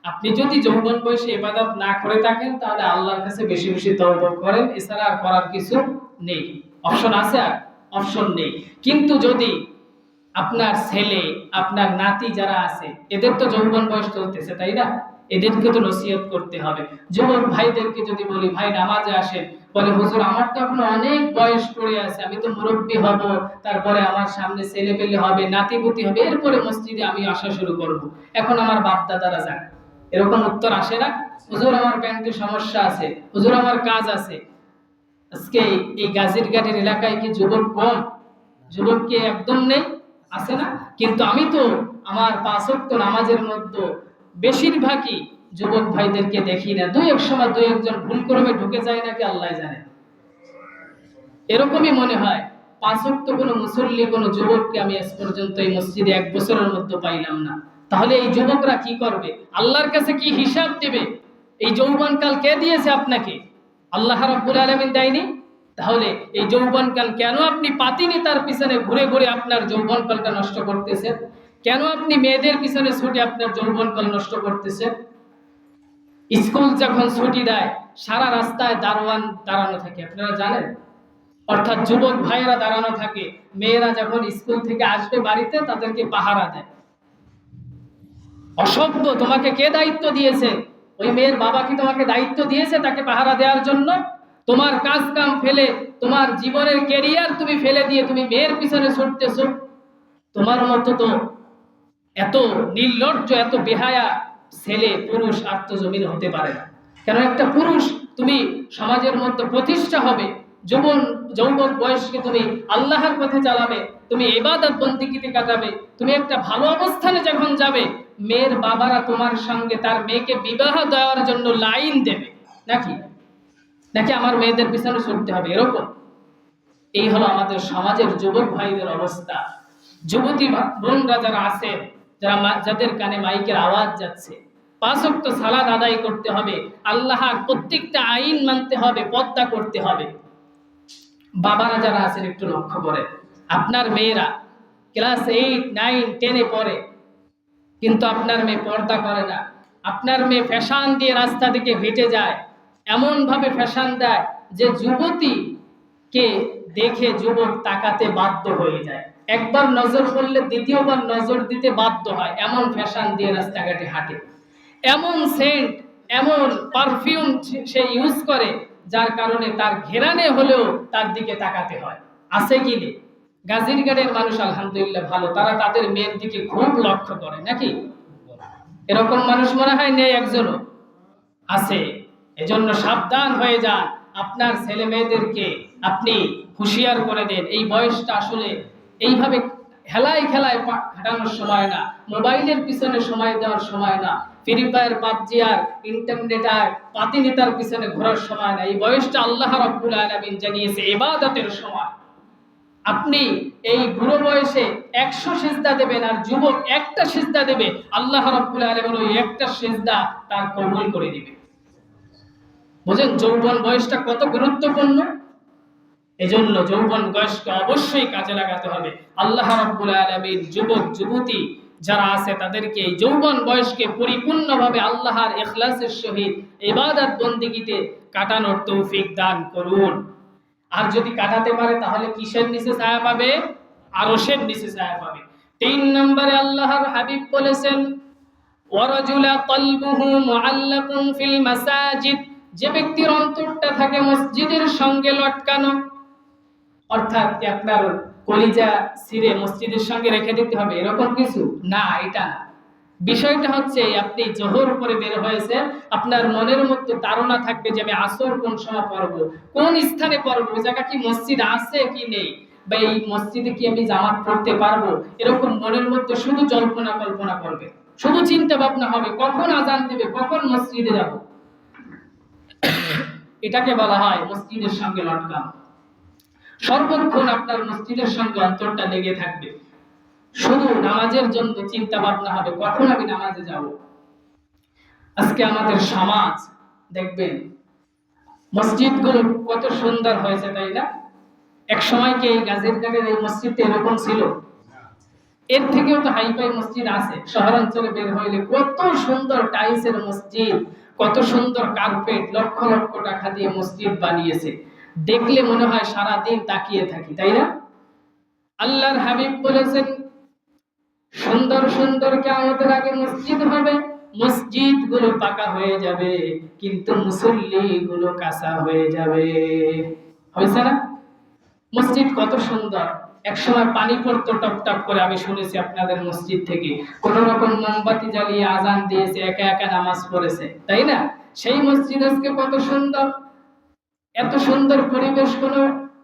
আপনি যদি যৌবন বয়সে ইবাদত না করে থাকেন, তাহলে আল্লাহর কাছে বেশি বেশি তওবা করেন, এছাড়া আর করার কিছু নেই। অপশন আছে? আর অপশন নেই। কিন্তু যদি আপনার ছেলে, আপনার নাতি যারা আছে, এদের তো যৌবন বয়স চলতেছে, তাই না? এদেরকে তো নসিহত করতে হবে। যুবক ভাইদেরকে যদি বলি, ভাই নামাজে আসেন, বলে হুজুর আমার তো এখন অনেক বয়স পড়ে আছে, আমি তো মুরব্বী হব, তারপরে আমার সামনে ছেলে পেলে হবে, নাতিপুতি হবে, এরপরে মসজিদে আমি আসা শুরু করব, এখন আমার বাপ দাদারা যাক। এরকম উত্তর আসে না? হুজুর আমার প্যান্টে সমস্যা আছে, হুজুর আমার কাজ আছে। আজকে এই গাজীরঘাটের এলাকায় কি যুবক কম? যুবক কি একদম নেই? আছে না? কিন্তু আমি তো আমার 5 ওয়াক্ত নামাজের মধ্যে বেশিরভাগই যুবক ভাইদেরকে দেখি না। দুই এক সময় দুই একজন ভুল ক্রমে ঢুকে যায় নাকি আল্লাহ জানে। এরকমই মনে হয়। 5 ওয়াক্ত কোনো মুসল্লি, কোনো যুবককে আমি আজ পর্যন্ত এই মসজিদে 1 বছরের মধ্যে পাইলাম না। তাহলে এই যুবকরা কি করবে? আল্লাহর কাছে কি হিসাব দেবে? এই যৌবনকাল কে দিয়েছে আপনাকে? আল্লাহ রাব্বুল আলামিন দেয়নি? তাহলে এই যৌবনকাল কেন আপনি পাতিনি তার পিছনে ঘুরে ঘুরে আপনার যৌবনকালটা নষ্ট করতেছেন? কেন আপনি মেয়েদের পিছনে ছুটে আপনার যৌবনকাল নষ্ট করতেছেন? স্কুল যখন ছুটি দেয়, সারা রাস্তায় দারোয়ান দাঁড়ানো থাকে, আপনারা জানেন? অর্থাৎ যুবক ভাইয়েরা দাঁড়ানো থাকে, মেয়েরা যখন স্কুল থেকে আসবে বাড়িতে তাদেরকে পাহারা দেয়। অসভ্য! তোমাকে কে দায়িত্ব দিয়েছে? ওই মেয়ের বাবা কি তোমাকে দায়িত্ব দিয়েছে তাকে পাহারা দেওয়ার জন্য? তোমার কাজ কাম ফেলে, তোমার জীবনের ক্যারিয়ার তুমি ফেলে দিয়ে তুমি মেয়ের পিছনে ছুটতেছো। তোমার মতো তো এত নির্লজ্জ, এত বেহায়া ছেলে পুরুষ আর তো জমিন হতে পারে না। কেন একটা পুরুষ তুমি সমাজের মধ্যে প্রতিষ্ঠা হবে, যৌবন বয়সকে তুমি আল্লাহর পথে চালাবে, তুমি ইবাদত বন্দেগীতে কাটাবে, তুমি একটা ভালো অবস্থানে যখন যাবে, মেয়ের বাবারা তোমার সঙ্গে তার মেয়েকে বিবাহ দেওয়ার জন্য লাইন দেবে নাকি? নাকি আমার মেয়েদের পিছনে ছুটতে হবে? এরকম। এই হলো আমাদের সমাজের যুবক ভাইদের অবস্থা। যুবতী বোনরা যারা আছে, যাদের কানে মাইকের আওয়াজ যাচ্ছে, 5 ওয়াক্ত সালাত আদায় করতে হবে, আল্লাহর প্রত্যেকটা আইন মানতে হবে, পর্দা করতে হবে। বাবারা যারা আছেন একটু লক্ষ্য করেন, আপনার মেয়েরা ক্লাস 8, 9, 10 পড়ে, কিন্তু আপনার মেয়ে পর্দা করে না। আপনার মেয়ে ফ্যাশন দিয়ে রাস্তা দিকে হেঁটে যায়, এমন ভাবে ফ্যাশন দেয় যে যুবতীকে দেখে যুবক তাকাতে বাধ্য হয়ে যায়। একবার নজর পড়লে দ্বিতীয়বার নজর দিতে বাধ্য হয়, এমন ফ্যাশন দিয়ে রাস্তাঘাটে হাঁটে। এমন সেন্ট, এমন পারফিউম সে ইউজ করে, যার কারণে তার ঘেরানে হলেও তার দিকে তাকাতে হয়। আছে কি নেই? গাজীরঘাটের মানুষ আলহামদুলিল্লাহ ভালো, তারা তাদের মেয়ের দিকে খুব লক্ষ্য করে নাকি? এরকম মানুষ মনে হয় নেই? একজনও আছে। এজন্য সাবধান হয়ে যান, আপনার ছেলে মেয়েদেরকে আপনি হুঁশিয়ার করে দেন। এই বয়সটা আসলে এইভাবে খেলায় খেলায় কাটানোর সময় না, মোবাইলের পিছনে সময় দেওয়ার সময় না, ফ্রি ফায়ার, পাবজি আর ইন্টারনেট আর পাতিনেতার পিছনে ঘোরার সময় না। এই বয়সটা আল্লাহ রাব্বুল আলামিন জানিয়েছে ইবাদতের সময়। আপনি এই বুড়ো বয়সে 100 সিজদা দেবেন, আর যুবক একটা সিজদা দেবে, আল্লাহ রাব্বুল আলামিন ওই একটা সিজদা তার কবুল করে দিবে। বুঝেন যৌবন বয়সটা কত গুরুত্বপূর্ণ? এজন্য যৌবন বয়সকে অবশ্যই কাজে লাগাতে হবে। আল্লাহ রাব্বুল আলামিন যুবক যুবতী যারা আছে তাদেরকে এই যৌবন বয়সকে পরিপূর্ণভাবে আল্লাহর ইখলাসের সহিত ইবাদত বন্দেগীতে কাটানোর তৌফিক দান করুন। আর যদি কাটাতে পারে তাহলে কিসের নিচে ছায়া পাবে? আরশের নিচে ছায়া পাবে। 3 নম্বরে আল্লাহর হাবিব বলেছেন ওয়ারাজুলা কলবুহু মুআল্লাকুন ফিল মাসাজিদ, যে ব্যক্তির অন্তরটা থাকে মসজিদের সঙ্গে লটকানো, অর্থাৎ কি আপনার কলিজা ছিঁড়ে মসজিদের সঙ্গে রেখে দিতে হবে এরকম কিছু না, এটা না। বিষয়টা হচ্ছে আপনি জোহর পরে বের হয়েছে, আপনার মনের মধ্যে ধারণা থাকবে যে আমি আসর কোন সময় পড়বো, কোন স্থানে পড়বো, ওই জায়গা কি মসজিদ আছে কি নেই, বা এই মসজিদে কি আমি জামাত পড়তে পারবো, এরকম মনের মধ্যে শুধু জল্পনা কল্পনা করবে, শুধু চিন্তা ভাবনা হবে কখন আজান দিবে, কখন মসজিদে যাব। এটাকে বলা হয় মসজিদের সঙ্গে লটকানো। সর্বক্ষণ আপনার মসজিদের সঙ্গে অন্তরটা লেগে থাকবে, শুধু নামাজের জন্য চিন্তা ভাবনা হবে কখন আমি নামাজে যাব। আজকে আমাদের সমাজ দেখবেন মসজিদগুলো কত সুন্দর হয়েছে, তাই না? এক সময় কি এই গাজীরঘাটের এই মসজিদটা এরকম ছিল? এর থেকেও তো হাইফাই মসজিদ আছে শহরাঞ্চলে বের হইলে, কত সুন্দর টাইলসের মসজিদ, কত সুন্দর কার্পেট, লক্ষ লক্ষ টাকা দিয়ে মসজিদ বানিয়েছে, দেখলে মনে হয় সারা দিন তাকিয়ে থাকি, তাই না? আল্লাহর হাবিব বলেছেন সুন্দর সুন্দর কিয়ামতের আগে মসজিদ হবে, মসজিদ গুলো পাকা হয়ে যাবে কিন্তু মুসল্লি গুলো কাঁচা হয়ে যাবে। হয়েছে না? মসজিদ কত সুন্দর, একসময় পানি পড়তো টপ টপ করে, আমি শুনেছি আপনাদের মসজিদ থেকে কোন রকম মোমবাতি জ্বালিয়ে আজান দিয়েছে, একা একা নামাজ পড়েছে, তাই না? সেই মসজিদ আজকে কত সুন্দর, এত সুন্দর পরিবেশ, কোনো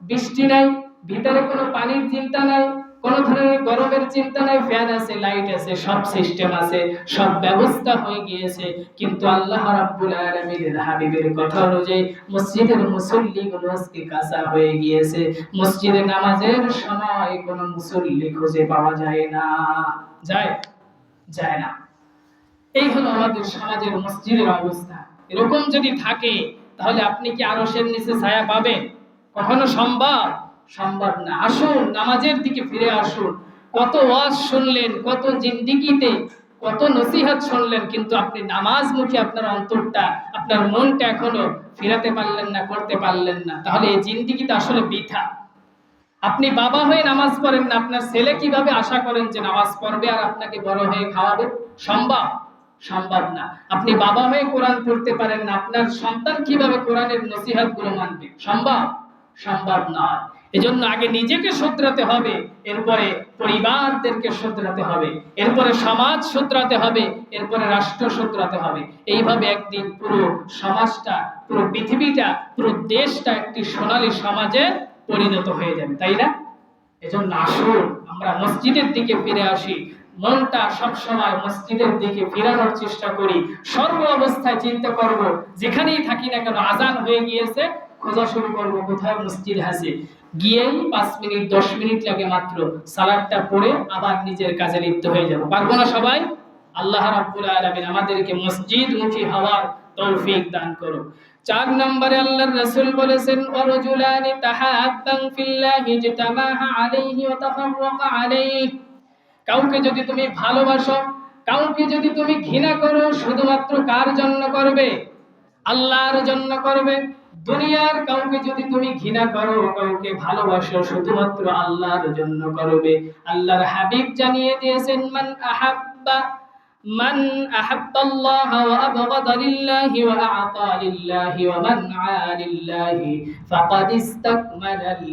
বৃষ্টি নাই, ভিতরে কোনো পানির চিন্তা নাই, কোন ধরনের গরমের চিন্তা নাই, ফ্যান আছে, লাইট আছে, সব সিস্টেম আছে, সব ব্যবস্থা হয়ে গিয়েছে, কিন্তু আল্লাহ রাব্বুল আলামিনের হাবিবের কথা অনুযায়ী মসজিদের মুসল্লিগুলো আজকে কাঁচা হয়ে গিয়েছে, মসজিদে নামাজের সময় কোনো মুসল্লি খুঁজে পাওয়া যায় না, যায় যায় না। এই হলো আমাদের সমাজের মসজিদের অবস্থা। এরকম যদি থাকে তাহলে আপনি কি আরশের নিচে ছায়া পাবেন? কখনো সম্ভব? সম্ভব না। আসুন নামাজের দিকে ফিরে আসুন। কত ওয়াজ শুনলেন, কত জিন্দেগিতে কত নসিহত শুনলেন, কিন্তু আপনি নামাজমুখী আপনার অন্তরটা, আপনার মনটা এখনো ফিরাতে পারলেন না, করতে পারলেন না, তাহলে এই জিন্দেগিটা আসলে বৃথা। আপনি বাবা হয়ে নামাজ পড়েন না, আপনার ছেলে কিভাবে আশা করেন যে নামাজ পড়বে আর আপনাকে বড় হয়ে খাওয়াবে? সম্ভব? সম্ভব না। আপনি বাবা হয়ে কোরআন পড়তে পারেন না, আপনার সন্তান কিভাবে কোরআনের নসিহত গুলো মানবে? সম্ভব? সম্ভব নয়। এজন্য আগে নিজেকে শুধরাতে হবে, এরপরে পরিবারদেরকে শুধরাতে হবে, এরপরে সমাজ শুধরাতে হবে, এরপরে রাষ্ট্র শুধরাতে হবে। এইভাবে একদিন পুরো সমাজটা, পুরো পৃথিবীটা, পুরো দেশটা একটি সোনালী সমাজে পরিণত হয়ে যাবে, তাই না? এজন্য আসুন আমরা মসজিদের দিকে ফিরে আসি, মনটা সবসময় মসজিদের দিকে ফেরানোর চেষ্টা করি। সর্ব অবস্থায় চিন্তা করব, যেখানেই থাকি না কেন আজান হয়ে গিয়েছে, খোঁজা শুরু করব কোথায় মসজিদ আছে, গিয়েই 5 মিনিট 10 মিনিট লাগে মাত্র, সালাতটা পড়ে আবার নিজের কাজে লিপ্ত হয়ে যাব। পারবো না সবাই? আল্লাহ রাব্বুল আলামিন আমাদেরকে মসজিদমুখী হওয়ার তৌফিক দান করুন। 4 নম্বরে আল্লাহর রাসূল বলেছেন ওয়ারাজুলানি তাহাব্বান ফিল্লাহি ইজতামাহা আলাইহি ওয়া তাফাররাকা আলাইহি, কাউকে যদি তুমি ভালোবাসো, কাউকে যদি তুমি ঘৃণা করো, শুধুমাত্র কার জন্য করবে? আল্লাহর জন্য করবে। দুনিয়ার কাউকে যদি তুমি ঘৃণা করো, কাউকে ভালোবাসো, শুধুমাত্র আল্লাহর জন্য করবে। আল্লাহর হাবিব জানিয়ে দিয়েছেন মান আহাব্বাল্লাহ ওয়া আবগাদা লিল্লাহি ওয়া আ'তা লিল্লাহি ওয়া মান আ'a লিল্লাহি ফাকাদ ইসতাকমালাল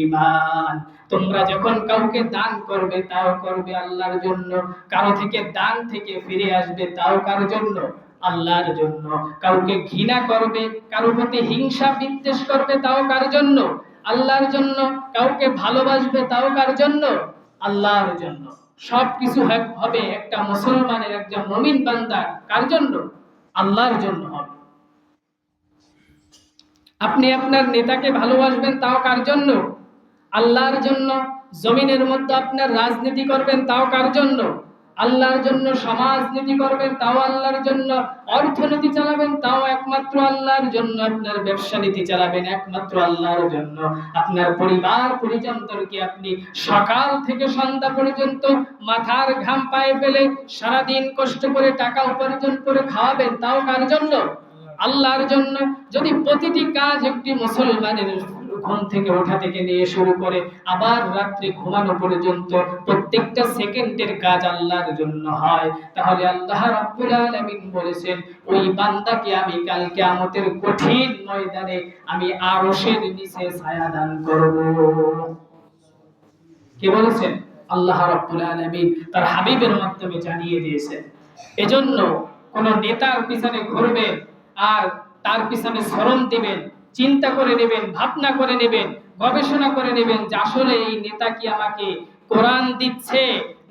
ঈমান। তোমরা যখন কাউকে দান করবে তাও করবে আল্লাহর জন্য, কারো থেকে দান থেকে ফিরে আসবে তাও কার জন্য? আল্লাহর জন্য। কাউকে ঘৃণা করবে, কারো প্রতি হিংসা বিদ্বেষ করবে তাও কার জন্য? আল্লাহর জন্য। কাউকে ভালোবাসবে তাও কার জন্য? আল্লাহর জন্য। সবকিছু হবে একটা মুসলমানের, একজন মুমিন বান্দা কার জন্য? আল্লাহর জন্য হবে। আপনি আপনার নেতাকে ভালোবাসবেন তাও কার জন্য? আল্লাহর জন্য। জমিনের মধ্যে আপনার রাজনীতি করবেন তাও কার জন্য? আল্লাহর জন্য সমাজনীতি করবেন, তাও আল্লাহর জন্য অর্থনীতি চালাবেন, তাও একমাত্র আল্লাহর জন্য আপনার ব্যবসা নীতি চালাবেন, একমাত্র আল্লাহর জন্য আপনার পরিবার পরিজনদেরকে আপনি সকাল থেকে সন্ধ্যা পর্যন্ত মাথার ঘাম পায়ে ফেলে সারাদিন কষ্ট করে টাকা উপার্জন করে খাওয়াবেন, তাও কার জন্য? আল্লাহর জন্য। যদি প্রতিটি কাজ একটি মুসলমানের ঘুম থেকে ওঠা থেকে নিয়ে শুরু করে আবার রাত্রে ঘুমানো পর্যন্ত প্রত্যেকটা সেকেন্ডের কাজ আল্লাহর জন্য হয়, তাহলে আল্লাহ রাব্বুল আলামিন বলেছেন ওই বান্দাকে আমি কাল কিয়ামতের কঠিন ময়দানে আমি আরশের নিচে ছায়া দান করব। কে বলেছেন? আল্লাহ রাব্বুল আলামিন তার হাবিবের মাধ্যমে জানিয়ে দিয়েছেন। এজন্য কোন নেতার পিছনে ঘুরবেন আর তার পিছনে শ্রম দিবেন, চিন্তা করে নেবেন, ভাবনা করে নেবেন, গবেষণা করে নেবেন যে আসলে এই নেতা কি আমাকে কোরআন দিচ্ছে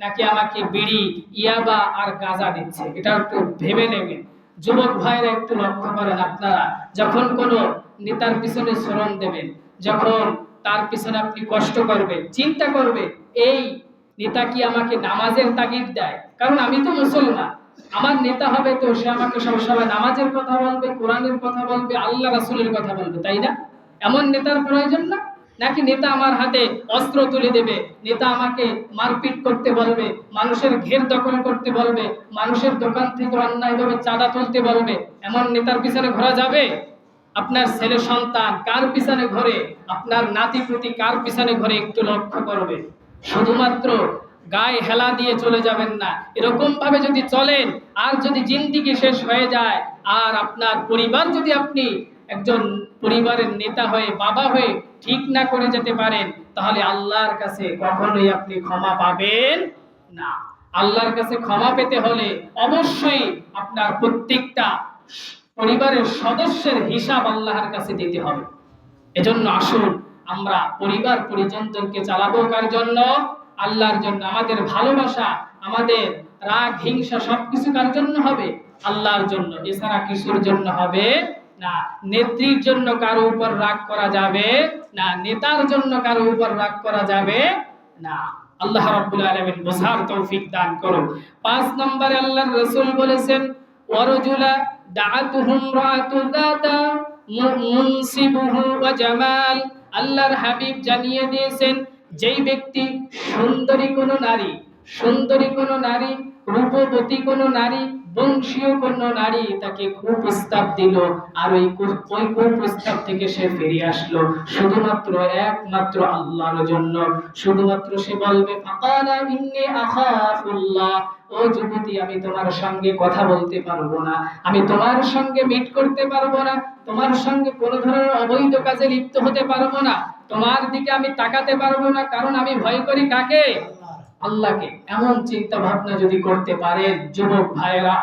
নাকি আমাকে বিড়ি, ইয়াবা আর গাঁজা দিচ্ছে, এটা একটু ভেবে নেবেন। যুবক ভাইরা একটু লক্ষ্য করেন, আপনারা যখন কোন নেতার পিছনে শ্রম দেবেন, যখন তার পিছনে আপনি কষ্ট করবেন, চিন্তা করবে এই নেতা কি আমাকে নামাজের তাগিদ দেয়, কারণ আমি তো মুসলমান, আমার নেতা হবে তো সে আমাকে সবসময় নামাজের কথা বলবে, কোরআনের কথা বলবে, আল্লাহ রাসূলের কথা বলবে, তাই না? এমন নেতার প্রয়োজন না? নাকি নেতা আমার হাতে অস্ত্র তুলে দেবে, নেতা আমাকে মারপিট করতে বলবে, মানুষের ঘের দখল করতে বলবে, মানুষের দোকান থেকে অন্যায়ভাবে চাঁদা তুলতে বলবে, এমন নেতার পিছনে ঘোরা যাবে? আপনার ছেলে সন্তান কার পিছনে ঘোরে, আপনার নাতি পুতি কার পিছনে ঘোরে একটু লক্ষ্য করবে। শুধুমাত্র গায়ে হেলা দিয়ে চলে যাবেন না, এরকম ভাবে যদি চলেন আর যদি জিন্দেগি শেষ হয়ে যায় আর আপনার পরিবার যদি আপনি একজন পরিবারের নেতা হয়ে বাবা হয়ে ঠিক না করে যেতে পারেন, তাহলে আল্লাহর কাছে কখনোই আপনি ক্ষমা পাবেন না। আল্লাহর কাছে ক্ষমা পেতে হলে অবশ্যই আপনার প্রত্যেকটা পরিবারের সদস্যের হিসাব আল্লাহর কাছে দিতে হবে। এজন্য আসুন আমরা পরিবার পরিজনদেরকে চালাবো কার জন্য? আল্লাহর জন্য। আমাদের ভালোবাসা, আমাদের রাগ হিংসা সবকিছু কার জন্য হবে? আল্লাহর জন্য, এছাড়া কিছুর জন্য হবে না। নেত্রীর জন্য কারো উপর রাগ করা যাবে না, নেতার জন্য কারো উপর রাগ করা যাবে না। আল্লাহ রাব্বুল আলামিন বোঝার তৌফিক দান করুন। 5 নম্বরে আল্লাহর রাসূল বলেছেন ওয়ারজুলা দাআতুহুম রাআতু যাতা মুনসিবুহু ওয়া জামাল। আল্লাহর হাবিব জানিয়ে দিয়েছেন যেই ব্যক্তি সুন্দরী কোন নারী, সুন্দরী কোন নারী, রূপবতী কোন নারী, বংশীয় কোন নারী তাকে কুপ্রস্তাব দিল আর ওই কুপ্রস্তাব থেকে সে ফিরে আসলো শুধুমাত্র একমাত্র আল্লাহর জন্য, শুধুমাত্র সে বলবে ফাকালা ইন্নী আখাফুল্লাহ, ও যুবতী আমি তোমার সঙ্গে কথা বলতে পারবো না, আমি তোমার সঙ্গে মিট করতে পারবো না, তোমার সঙ্গে কোনো ধরনের অবৈধ কাজে লিপ্ত হতে পারবো না, তোমার দিকে আমি তাকাতে পারবো না, কারণ আমি ভয় করি কাকে? আল্লাহকে। এমন চিন্তা ভাবনা যদি করতে পারেন যুবক ভাইয়েরা,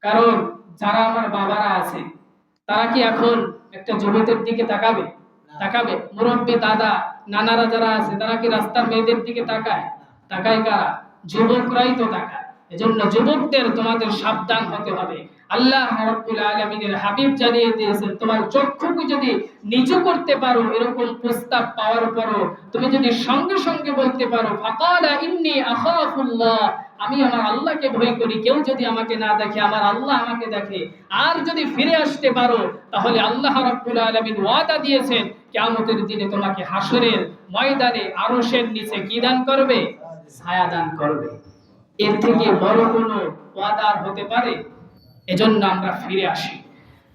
কারণ যারা আমার বাবারা আছে তারা কি এখন একটা যুবকের দিকে তাকাবে? তাকাবে? মুরব্বী দাদা নানারা যারা আছে তারা কি রাস্তার মেয়েদের দিকে তাকায়? তাকায় কারা? যুবকরাই তো তাকায়। এজন্য যুবকদের তোমাদের সাবধান হতে হবে। আল্লাহ রাব্বুল আলামিনের হাবিব জানিয়ে দিয়েছেন তোমার চক্ষুকে যদি নিচু করতে পারো, এরকম প্রস্তাব পাওয়ার পরও তুমি যদি সঙ্গে সঙ্গে বলতে পারো ফাকালা ইন্নী আখাফুল্লাহ, আমি আমার আল্লাহকে ভয় করি, কেউ যদি আমাকে না দেখে আমার আল্লাহ আমাকে দেখে, আর যদি ফিরে আসতে পারো, তাহলে আল্লাহ রাব্বুল আলামিন ওয়াদা দিয়েছেন কিয়ামতের দিনে তোমাকে হাসরের ময়দানে আরশের নিচে কি দান করবে? ছায়া দান করবে। এর থেকে বড় কোনো ওয়াদা হতে পারে? এজন্য আমরা ফিরে আসি।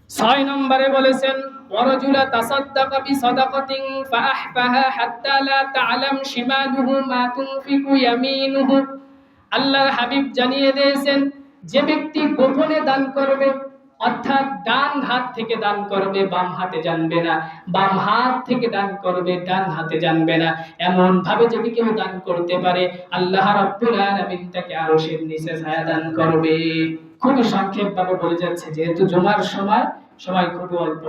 6 নম্বরে বলেছেন ওয়ারাজুলা তাসাদদাকা বিসাদাকাতিন ফাআহফাহা হাত্তা লা তা'লাম শিমালুহু মা তুনফিকু ইয়ামিনুহু। আল্লাহর হাবিব জানিয়ে দিয়েছেন যে ব্যক্তি গোপনে দান করবে, অর্থাৎ ডান হাত থেকে দান করবে বাম হাতে জানবে না, বাম হাত থেকে দান করবে ডান হাতে জানবে না, এমন ভাবে যদি কেউ দান করতে পারে আল্লাহ রাব্বুল আলামিন তাকে আরশের নিচে ছায়া দান করবে। খুবই সংক্ষেপ ভাবে বলে যাচ্ছে, যেহেতু জুমার সময় খুব অল্প।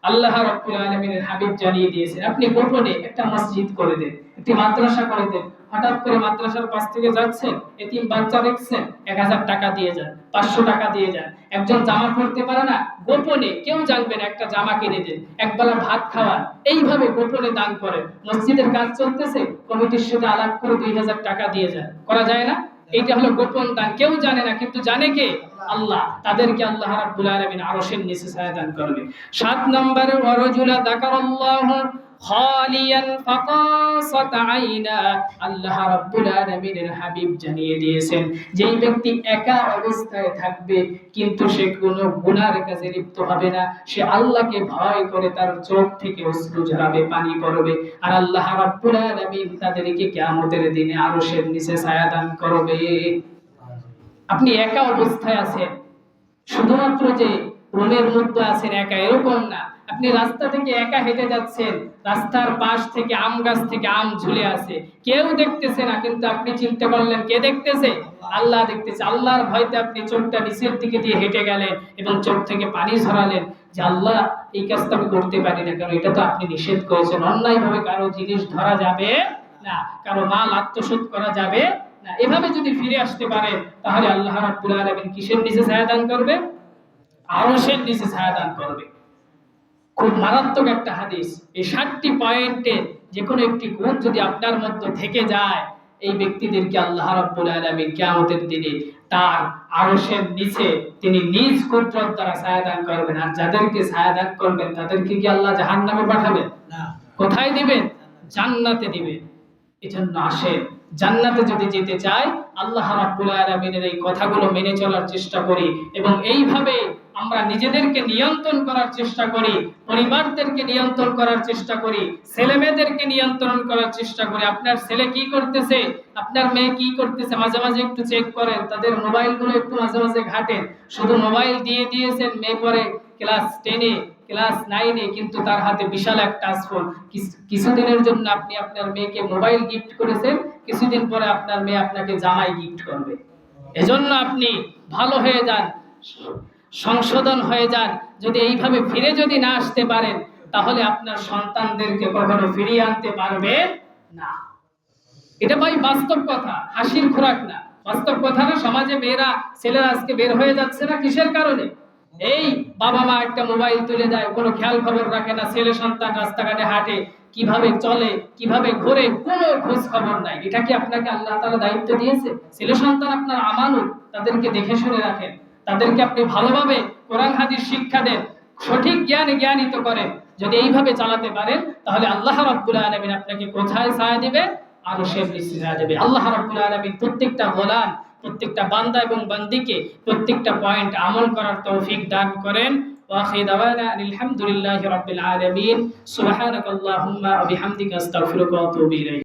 আল্লাহ রাব্বুল আলামিনের হাবিব জানিয়ে দিয়েছেন আপনি গোপনে একটা মসজিদ করে দেন, একটি মাদ্রাসা করে দেন। হঠাৎ করে মাদ্রাসার পাশ থেকে যাচ্ছেন, এতিম বাচ্চা দেখছেন, 1000 টাকা দিয়ে যান, 500 টাকা দিয়ে যান। একজন জামা পরতে পারে না, গোপনে কেউ জানবে না, একটা জামা কিনে দেন, একবেলা ভাত খাওয়ান, এইভাবে গোপনে দান করেন। মসজিদের কাজ চলতেছে, কমিটির সাথে আলাপ করে 2000 টাকা দিয়ে যান, করা যায় না? এইটা হলো গোপন দান, কেউ জানে না, কিন্তু জানে কে? আল্লাহ। তাদেরকে আল্লাহ রাব্বুল আলামিন আরশের নিচে ছায়া দান করবে। 7 নম্বরে ওয়ারাজুলা যাকারাল্লাহু খালিয়ান ফাকাসাত আইনা, আল্লাহ রাব্বুল আলামিনের হাবিব জানিয়ে দিয়েছেন যেই ব্যক্তি একা অবস্থায় থাকবে কিন্তু সে কোনো গুনার কাজে লিপ্ত হবে না, সে আল্লাহকে ভয় করে, তার চোখ থেকে অশ্রু ঝরাবে, পানি পড়বে, আর আল্লাহ রাব্বুল আলামিন তাদেরকে কিয়ামতের দিনে আরশের নিচে ছায়া দান করবে। আপনি একা অবস্থায় আছেন, শুধুমাত্র যে রুমের মধ্যে আছেন একা এরকম না, আপনি রাস্তা থেকে একা হেঁটে যাচ্ছেন, রাস্তার পাশ থেকে আম গাছ থেকে আম ঝুলে আছে, কেউ দেখতেছে না, কিন্তু আপনি চিন্তা করলেন কে দেখতেছে? আল্লাহ দেখতেছে। আল্লাহর ভয়তে আপনি চোখটা নিচের দিকে দিয়ে হেঁটে গেলেন এবং চোখ থেকে পানি ঝরালেন যে আল্লাহ এই কাজটা আমি করতে পারি না, কারণ এটা তো আপনি নিষেধ করেছেন। অন্যায়ভাবে কারো জিনিস ধরা যাবে না, কারো মাল আত্মসাৎ করা যাবে না। এভাবে যদি ফিরে আসতে পারেন তাহলে আল্লাহ রাব্বুল আলামিন কিসের নিচে ছায়া দান করবে? আরশের নিচে ছায়া দান করবে। খুব মারাত্মক একটা হাদিস। এই 7টি পয়েন্টে যে কোনো একটি গুণ যদি আপনার মধ্যে থেকে যায়, এই ব্যক্তিদেরকে আল্লাহ রাব্বুল আলামিন কিয়ামতের দিনে তার আরশের নিচে তিনি নিজ কুদরত দ্বারা ছায়া দান করবেন। আর যাদেরকে ছায়া দান করবেন তাদেরকে কি আল্লাহ জাহান্নামে পাঠাবেন না, কোথায় দিবেন? জান্নাতে দিবেন। এজন্য আসে জান্নাতে যদি যেতে চাই আল্লাহ রাব্বুল আলামিনের এই কথাগুলো মেনে চলার চেষ্টা করি এবং এইভাবে আমরা নিজেদেরকে নিয়ন্ত্রণ করার চেষ্টা করি, পরিবারদেরকে নিয়ন্ত্রণ করার চেষ্টা করি, ছেলেমেয়েদেরকে নিয়ন্ত্রণ করার চেষ্টা করি। আপনার ছেলে কি করতেছে, আপনার মেয়ে কি করতেছে, মাঝে মাঝে একটু চেক করেন, তাদের মোবাইলগুলো একটু মাঝে মাঝে ঘাটেন। শুধু মোবাইল দিয়ে দিয়েছেন, মেয়ে পরে ক্লাস 10-এ ক্লাস 9-এ, কিন্তু তার হাতে বিশাল এক টাচ ফোন। কিছুদিনের জন্য আপনি আপনার মেয়েকে মোবাইল গিফট করেছেন, কিছুদিন পরে আপনার মেয়ে আপনাকে জামাই গিফট করবে। এজন্য আপনি ভালো হয়ে যান, সংশোধন হয়ে যান। যদি এইভাবে ফিরে যদি না আসতে পারেন তাহলে আপনার সন্তানদেরকে কখনো ফিরিয়ে আনতে পারবেন না। এটা ভাই বাস্তব কথা, হাসির খোরাক না, বাস্তব কথা না। সমাজে মেয়েরা ছেলেরা আজকে বের হয়ে যাচ্ছে না, কিসের কারণে? এই বাবা মা একটা মোবাইল তুলে দেয়, কোনো খেয়াল খবর রাখে না, ছেলে সন্তান রাস্তাঘাটে হাঁটে, কিভাবে চলে, কিভাবে ঘোরে, কোনো খোঁজ খবর নাই। এটা কি আপনাকে আল্লাহ তাআলা দায়িত্ব দিয়েছে? ছেলে সন্তান আপনার আমানত, তাদেরকে দেখে শুনে রাখেন, তাদেরকে আপনি ভালোভাবে কোরআন হাদিস শিক্ষা দেন, সঠিক জ্ঞানে জ্ঞানিত করেন। যদি এইভাবে চালাতে পারেন তাহলে আল্লাহ রাব্বুল আলামিন আপনাকে কোথায় ছায়া দিবে? আরশের নিচে ছায়া দিবে। আল্লাহ রাব্বুল আলামিন প্রত্যেকটা গোলাম, প্রত্যেকটা বান্দা এবং বান্দিকে প্রত্যেকটা পয়েন্ট আমল করার তৌফিক দান করেন। ওয়া আখিরু দাওয়ানা আলহামদুলিল্লাহি রাব্বিল আলামিন। সুবহানাকাল্লাহুম্মা ওয়া বিহামদিকা আস্তাগফিরুকা ওয়া আতুবু ইলাইক।